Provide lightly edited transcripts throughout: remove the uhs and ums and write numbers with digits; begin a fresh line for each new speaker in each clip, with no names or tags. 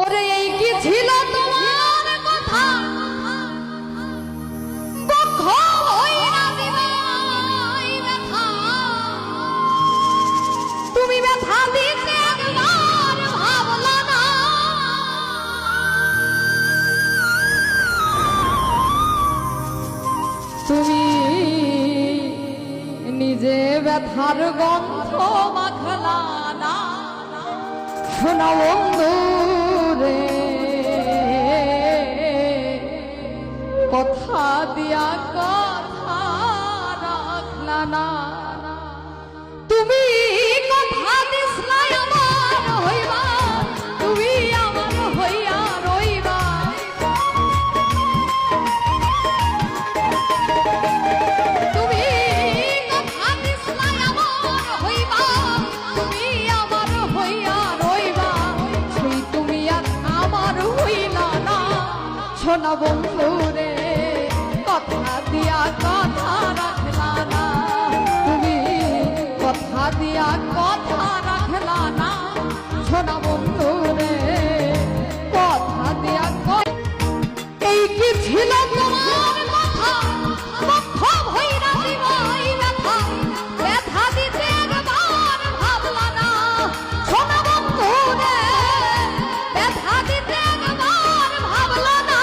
ওরে এই কি ছিল তোমার কথা কখনোই না দিবে ব্যথা তুমি ব্যথা দিতে একবার ভাবলা না তুমি নিজে ব্যথার গন্ধ মাখলা না শোনা বন্ধু রে কথা দিয়া কথা রাখলা না তুমি কথা দিসলা আমার হইবা তুমি আমার হইয়া রইবা তুমি কথা দিসলা আমার হইবা তুমি আমার হইয়া রইবা সেই তুমি আর আমার হইলা না শোনা বন্ধু রে কথা দিয়া কথা রাখলা না তুমি কথা দিয়া কথা রাখলা না শোনা বন্ধু রে কথা দিয়া এই কি ছিল তোমার কথা পক্ষ ভইরা দিবাই ব্যথা ব্যথা দিতে একবার ভাবলা না শোনা বন্ধু রে ব্যথা দিতে একবার ভাবলা না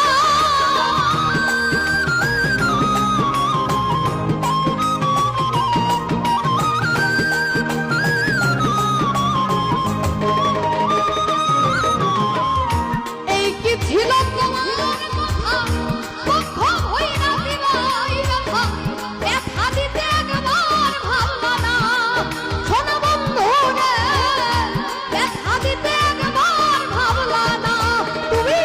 এই কি ছিল তোমার কথা পক্ষ ভইরা দিবাই ব্যথা ব্যথা দিতে একবার ভাবলা না শোনা বন্ধু রে ব্যথা দিতে একবার ভাবলা না তুমি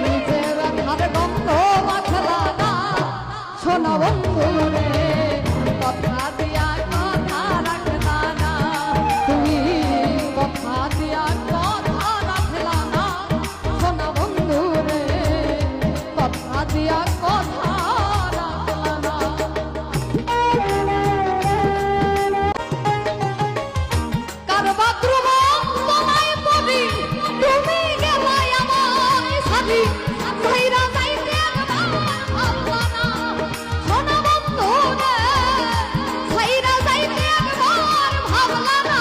নিজে ব্যথার গন্ধ মাখলা না শোনা বন্ধু রে কথা দিয়া কথা রাখলা না তুমি কথা দিয়া কথা রাখলা না শোনা বন্ধু রে কথা দিয়া কথা রাখলা না কার বাথরুম তোমায় পড়ি তুমি গেলাই আমায় সাথী কইরা যাইতে একবার ভাবলা না শোনা বন্ধু রে কইরা যাইতে একবার ভাবলা না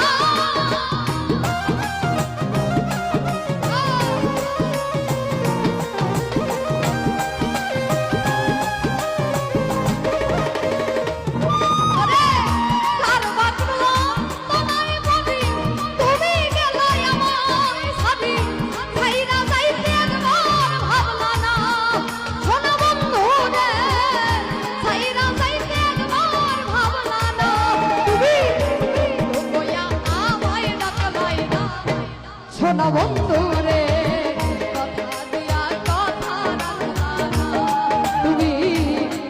ওরে কার বাথরুম তোমায় পড়ি তুমি গেলাই আমায় সাথী কইরা যাইতে একবার ভাবলা না শোনা বন্ধু রে কইরা যাইতে একবার ভাবলা না তুমি কইয়া আমায় ডাকলাই না শোনা বন্ধু রে কথা দিয়া কথা রাখলা না তুমি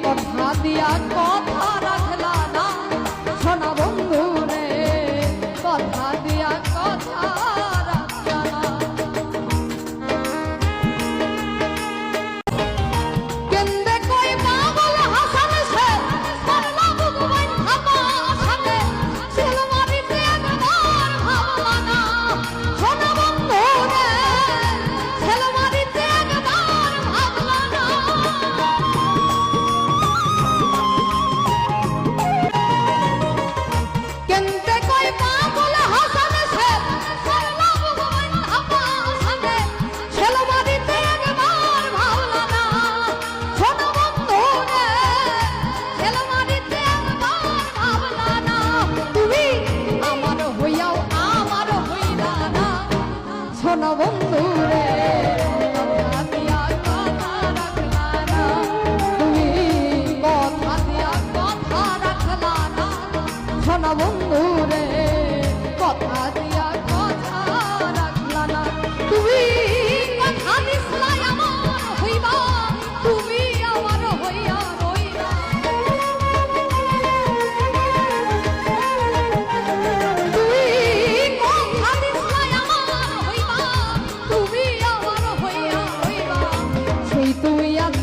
কথা দিয়া কথা রাখলা না শোনা বন্ধু রে কথা দিয়া কথা রাখলা না কেন্দে কই পাগল হাসান সে করলা বুকবাইন থাপা সাথে ছিল মারিতে একবার ভাবলা না শোনা বন্ধু রে ছিল মারিতে একবার ভাবলা না কেন্দে কই পাগল হাসান সে করলা বুকবাইন থাপা সাথে ছিল মারিতে একবার ভাবলা না শোনা বন্ধু রে ছিল মারিতে একবার ভাবলা না তুমি আমার হইয়াও আমার হইলা না শোনা বন্ধু রে কথা দিয়া কথা রাখলা না তুমি কথা দিয়া কথা রাখলা না শোনা বন্ধু রে কথা দিয়া কথা রাখলা না তুমি কথা দিসলা আমার হইবা তুমি আমার হইয়া রইবা তুমি কথা দিসলা আমার হইবা তুমি আমার হইয়া রইবা সেই তুমি আর